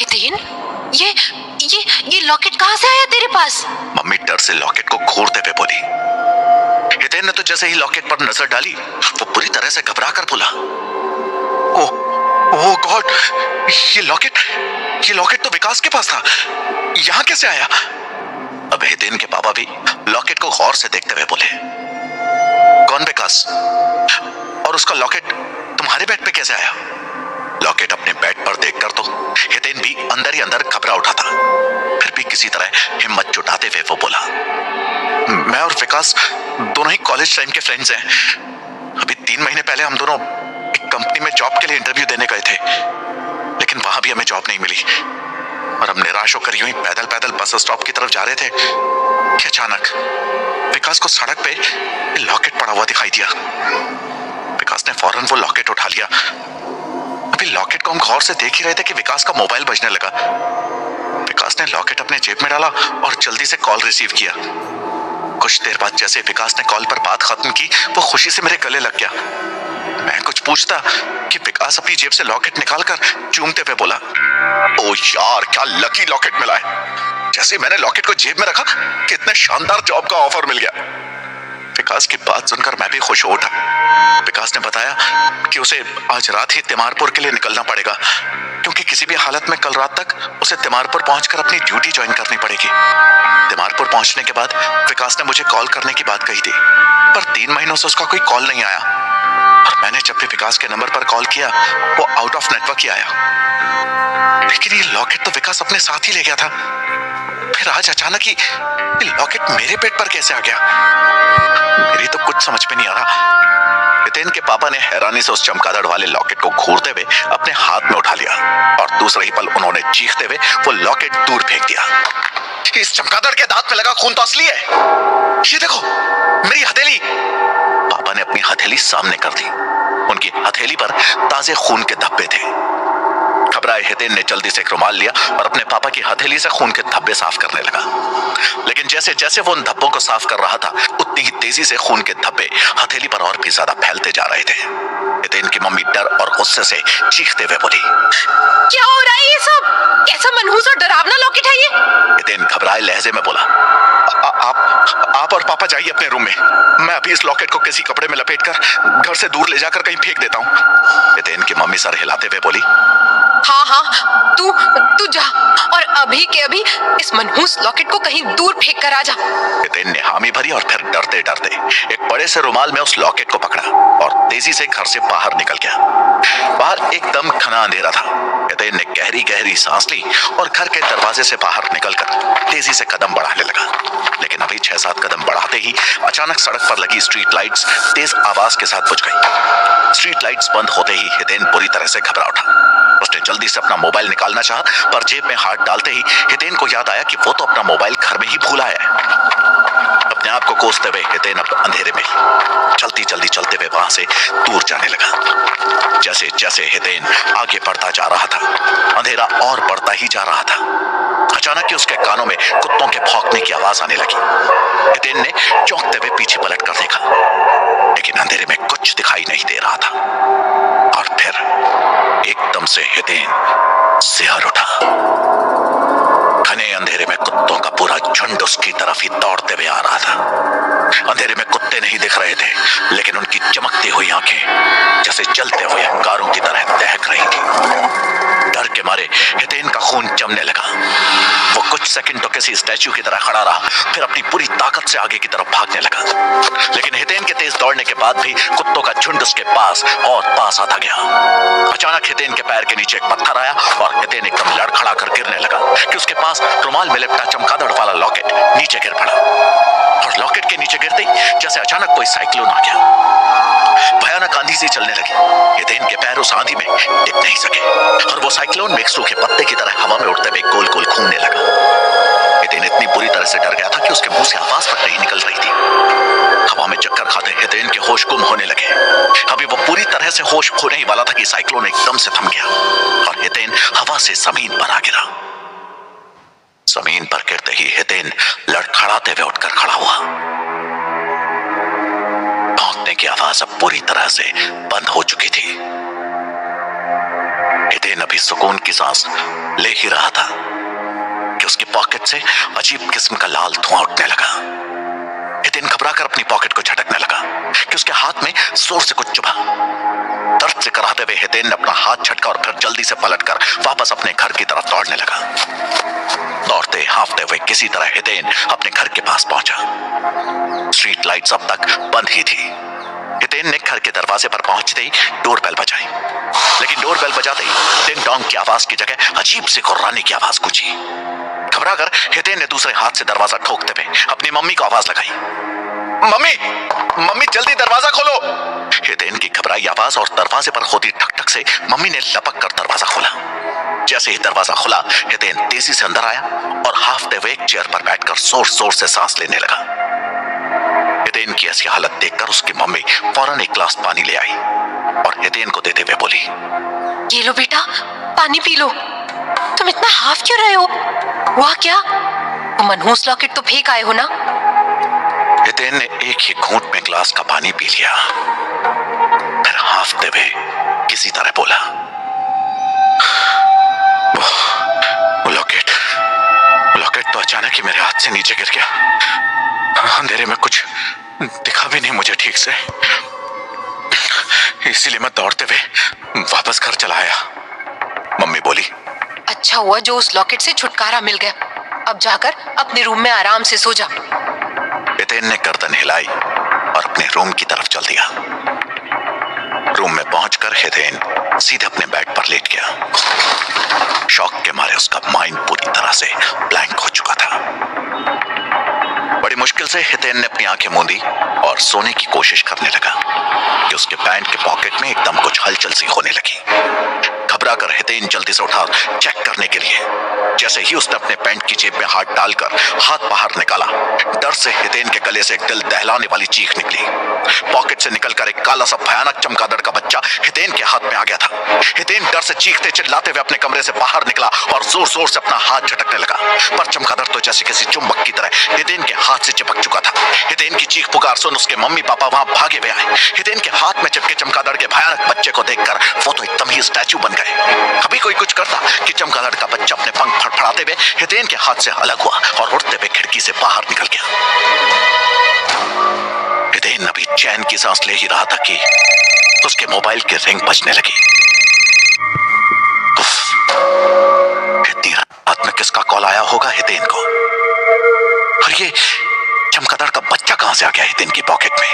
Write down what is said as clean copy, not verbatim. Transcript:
हितेन, ये लॉकेट कहाँ से आया तेरे पास? मम्मी डर से लॉकेट को घूरते हुए बोली। हितेन ने तो जैसे ही लॉकेट पर नजर डाली वो पूरी तरह से घबरा कर बोला, ओह गॉड, ये लॉकेट तो विकास के पास था, यहां कैसे आया? अब हितेन के पापा भी लॉकेट को गौर से देखते हुए बोले, कौन विकास? और उसका लॉकेट तुम्हारे बेड पे कैसे आया? लॉकेट अपने बेड पर देखकर तो हितेन भी अंदर ही अंदर घबरा उठा था। फिर भी किसी तरह हिम्मत जुटाते हुए वो बोला, मैं और विकास दोनों ही कॉलेज टाइम के फ्रेंड्स हैं। अभी 3 महीने पहले हम दोनों एक कंपनी में जॉब के लिए इंटरव्यू देने गए थे, लेकिन वहां भी हमें जॉब नहीं मिली और हम निराश होकर यूं ही पैदल पैदल बस स्टॉप की तरफ जा रहे थे कि अचानक विकास को सड़क पे लॉकेट पड़ा हुआ दिखाई दिया। विकास ने फौरन वो लॉकेट उठा लिया। अभी लॉकेट को हम गौर से देख ही रहे थे कि विकास का मोबाइल बजने लगा। विकास ने लॉकेट अपने जेब में डाला और जल्दी से कॉल रिसीव किया। कुछ देर बाद जैसे विकास ने कॉल पर बात खत्म की, वो खुशी से मेरे गले लग गया। मैं कुछ पूछता कि विकास अपनी जेब से लॉकेट निकालकर चूमते हुए बोला, ओ यार, क्या लकी लॉकेट मिला है। जैसे मैंने लॉकेट को जेब में रखा, कितने शानदार जॉब का ऑफर मिल गया। विकास की बात सुनकर मैं भी खुश हो उठा। विकास ने बताया कि उसे आज रात ही तिमारपुर के लिए निकलना पड़ेगा, क्योंकि किसी भी हालत में कल रात तक उसे तिमारपुर पहुंचकर अपनी ड्यूटी ज्वाइन करनी पड़ेगी। तिमारपुर पहुंचने के बाद विकास ने मुझे कॉल करने की बात कही थी, पर 3 महीनों से उसका कोई कॉल नहीं आया और मैंने जब भी विकास के नंबर पर कॉल किया वो आउट ऑफ नेटवर्क ही आया। लेकिन ये लॉकेट तो विकास अपने साथ ही ले गया था, फिर आज अचानक ही ये लॉकेट मेरे पेट पर कैसे आ गया? मेरी तो कुछ समझ में नहीं आ रहा। हितेन के पापा ने हैरानी से उस चमगादड़ वाले लॉकेट को घूरते हुए अपने हाथ में उठा लिया और दूसरे ही पल उन्होंने चीखते हुए वो लॉकेट दूर फेंक दिया। इस चमगादड़ के दांत में लगा खून तो असली है, ये देखो मेरी हथेली। पापा ने अपनी हथेली सामने कर दी। उनकी हथेली पर ताजे खून के धब्बे थे। घबराए हितेन ने जल्दी से एक रुमाल लिया और अपने पापा की हथेली से खून के धब्बे साफ करने लगा। लेकिन जैसे जैसे वो उन धब्बों को साफ कर रहा था, उतनी ही तेजी से खून के धब्बे हथेली पर और भी ज्यादा फैलते जा रहे थे। हितेन की मम्मी डर और गुस्से से चीखते हुए बोली, क्या हो रहा है ये सब? कैसा मनहूस और डरावना लॉकेट है ये? हितेन घबराए लहजे में बोला, आप और पापा जाइए अपने रूम में, मैं अभी इस लॉकेट को किसी कपड़े में लपेटकर घर से दूर ले जाकर कहीं फेंक देता हूँ। हितेन की मम्मी सर हिलाते हुए बोली, हाँ, तू जा और अभी के अभी इस मनहूस लॉकेट को कहीं दूर फेंक कर आ जा। हितेन ने हामी भरी और फिर डरते डरते एक बड़े से रुमाल में उस लॉकेट को पकड़ा और तेजी से घर से बाहर निकल गया। बाहर एकदम घना अंधेरा था। हितेन ने गहरी गहरी सांस ली और घर के दरवाजे से बाहर निकलकर तेजी से कदम बढ़ाने लगा। लेकिन अभी 6-7 कदम बढ़ाते ही अचानक सड़क पर लगी स्ट्रीट लाइट्स तेज आवाज के साथ बुझ गई। स्ट्रीट लाइट्स बंद होते ही हितेन बुरी तरह से घबरा उठा। उसने जल्दी से अपना मोबाइल निकालना चाहा, पर जेब में हाथ डालते ही हितेन को याद आया कि वो तो अपना मोबाइल घर में ही भूला है। अपने आप को कोसते हुए हितेन अब अंधेरे में जल्दी चलते हुए वहां से दूर जाने लगा। जैसे जैसे हितेन आगे बढ़ता जा रहा था, अंधेरा और बढ़ता ही जा रहा था। अचानक ही उसके कानों में कुत्तों के भौंकने की आवाज आने लगी। हितेन ने चौंकते हुए पीछे पलट कर देखा, लेकिन अंधेरे में कुछ दिखाई नहीं दे रहा था। और फिर एकदम से हितेन सिहर उठा। घने अंधेरे में कुत्तों का पूरा झुंड उसकी तरफ ही दौड़ते हुए आ रहा था। अंधेरे में कुत्ते नहीं दिख रहे थे, लेकिन उनकी चमकती हुई आंखें जैसे जलते हुए अंगारों की तरह दहक रही थी। डर के मारे हितेन का खून जमने लगा। वो कुछ सेकंड तो किसी स्टैच्यू की तरह खड़ा रहा, फिर अपनी पूरी ताकत से आगे की तरफ भागने लगा। लेकिन हितेन के तेज दौड़ने के बाद भी कुत्तों का झुंड उसके पास और पास आता गया। अचानक हितेन के पैर के नीचे एक पत्थर आया और हितेन एकदम लड़खड़ा कर गिरने लगा कि उसके पास रुमाल में लिपटा चमगादड़ वाला लॉकेट नीचे गिर पड़ा। और लॉकेट के नीचे गिरते ही जैसे अचानक कोई साइक्लोन आ गया। भयानक आंधी सी चलने लगी। हितेन के पैर उस आंधी में टिक नहीं सके और वो साइक्लोन में एक सूखे पत्ते की तरह हवा में उड़ते हुए गोल गोल घूमने लगा। हितेन इतनी बुरी तरह से डर गया था कि उसके मुंह से आवाज तक नहीं निकल रही थी। हवा में चक्कर खाते हितेन के होश गुम होने लगे। अभी वो पूरी तरह से होश खोने ही वाला था कि साइक्लोन एकदम से थम गया और हितेन हवा से जमीन पर आ गिरा। जमीन पर गिरते ही हितेन लड़खड़ाते हुए उठकर खड़ा हुआ। भौंकने की आवाज अब पूरी तरह से बंद हो चुकी थी। हितेन अभी सुकून की सांस ले ही रहा था कि उसकी पॉकेट से अजीब किस्म का लाल धुआं उठने लगा। हितेन घबराकर अपनी पॉकेट को झटकने लगा कि उसके हाथ में जोर से कुछ चुभा। दर्द से कराहते हुए हितेन ने अपना हाथ झटका और फिर जल्दी से पलटकर वापस अपने घर की तरफ दौड़ने लगा। दौड़ते हांफते हुए किसी तरह हितेन अपने घर के पास पहुंचा। स्ट्रीट लाइट्स अब तक बंद ही थी। हितेन ने घर के दरवाजे पर पहुंचते ही डोरबेल बजाई, लेकिन डोरबेल बजाते ही टिंग टोंग की आवाज की जगह अजीब सी कुर्राने की आवाज गूंजी। घबराकर हितेन ने दूसरे हाथ से दरवाजा ठोकते हुए अपनी मम्मी को आवाज लगाई, मम्मी मम्मी जल्दी दरवाजा खोलो। हितेन की घबराई आवाज और दरवाजे पर होती ठक ठक से मम्मी ने लपक कर दरवाजा खोला। जैसे ही दरवाजा खुला हितेन तेजी से अंदर आया और हाफते हुए एक चेयर पर बैठकर जोर जोर से सांस लेने लगा। हितेन की ऐसी हालत देखकर उसकी मम्मी फौरन एक गिलास पानी ले आई और हितेन को देते हुए बोली, ये लो बेटा, पानी पी लो। तुम इतना हाफ क्यों रहे हो? हुआ क्या? वो मनहूस लॉकेट तो फेंक आए हो ना? हितेन ने एक ही घूंट में गिलास का पानी पी लिया, फिर हाफते हुए किसी तरह बोला, वो लॉकेट तो अचानक ही मेरे हाथ से नीचे गिर गया। अंधेरे में कुछ दिखा भी नहीं मुझे ठीक से, इसीलिए मैं दौड़ते हुए वापस घर चला आया। मम्मी बोली, अच्छा हुआ जो उस लॉकेट से छुटकारा मिल गया। अब जाकर अपने रूम में आराम से सो जा। हितेन ने गर्दन हिलाई और अपने रूम की तरफ चल दिया। रूम में पहुंचकर हितेन सीधे अपने बेड पर लेट गया। शॉक के मारे उसका माइंड पूरी तरह से ब्लैंक हो चुका था। बड़ी मुश्किल से हितेन ने अपनी आंखें मूंदी और सोने की कोशिश करने लगा कि उसके पैंट के पॉकेट में एकदम कुछ हलचल सी होने लगी। घबराकर हितेन जल्दी से उठा चेक करने के लिए। जैसे ही उसने अपने पैंट की जेब में हाथ डालकर हाथ बाहर निकाला, डर से हितेन के गले से एक दिल दहलाने वाली चीख निकली। पॉकेट से निकलकर एक काला सा भयानक चमगादड़ का बच्चा हितेन के हाथ में आ गया था। हितेन डर से चीखते चिल्लाते हुए अपने कमरे से बाहर निकला और जोर जोर से अपना हाथ झटकने लगा, पर चमगादड़ तो जैसे किसी चुंबक की तरह हितेन के हाथ से चिपक चुका था। हितेन की चीख पुकार सुन उसके मम्मी पापा वहां भागे हुए आए। हितेन के हाथ में चिपके चमगादड़ के भयानक बच्चे को देखकर वो तो एकदम ही स्टैचू बन गए। अभी कोई कुछ करता कि चमगादड़ का बच्चा अपने पंख फड़फड़ाते हुए हितेन के हाथ से अलग हुआ और उड़ते हुए खिड़की से बाहर निकल गया। हितेन अभी चैन की सांस ले ही रहा था कि उसके मोबाइल की रिंग बजने लगी। इतनी रात में किसका कॉल आया होगा हितेन को? और ये चमगादड़ का बच्चा कहां से आ गया हितेन की पॉकेट में?